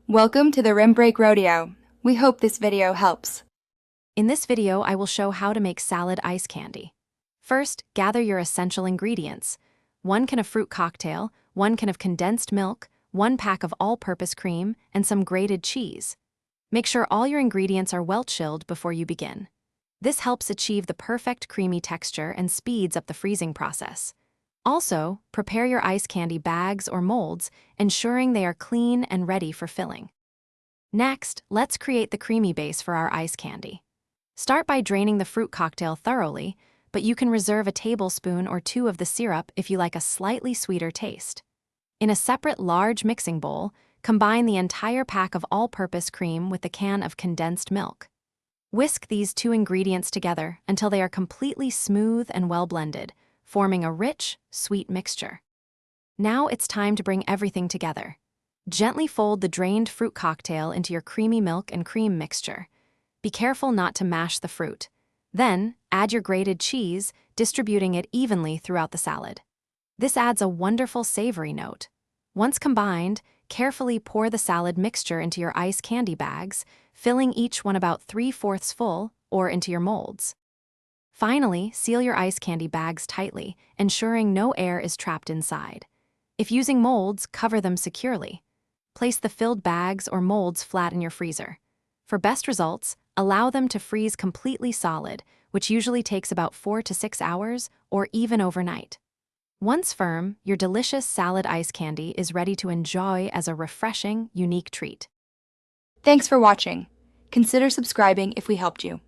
Welcome to the Rim Break Rodeo. We hope this video helps. In this video, I will show how to make salad ice candy. First, gather your essential ingredients. 1 can of fruit cocktail, 1 can of condensed milk, 1 pack of all-purpose cream, and some grated cheese. Make sure all your ingredients are well chilled before you begin. This helps achieve the perfect creamy texture and speeds up the freezing process. Also, prepare your ice candy bags or molds, ensuring they are clean and ready for filling. Next, let's create the creamy base for our ice candy. Start by draining the fruit cocktail thoroughly, but you can reserve a tablespoon or 2 of the syrup if you like a slightly sweeter taste. In a separate large mixing bowl, combine the entire pack of all-purpose cream with the can of condensed milk. Whisk these 2 ingredients together until they are completely smooth and well blended, forming a rich, sweet mixture. Now it's time to bring everything together. Gently fold the drained fruit cocktail into your creamy milk and cream mixture. Be careful not to mash the fruit. Then, add your grated cheese, distributing it evenly throughout the salad. This adds a wonderful savory note. Once combined, carefully pour the salad mixture into your ice candy bags, filling each one about 3/4 full, or into your molds. Finally, seal your ice candy bags tightly, ensuring no air is trapped inside. If using molds, cover them securely. Place the filled bags or molds flat in your freezer. For best results, allow them to freeze completely solid, which usually takes about 4 to 6 hours or even overnight. Once firm, your delicious salad ice candy is ready to enjoy as a refreshing, unique treat. Thanks for watching. Consider subscribing if we helped you.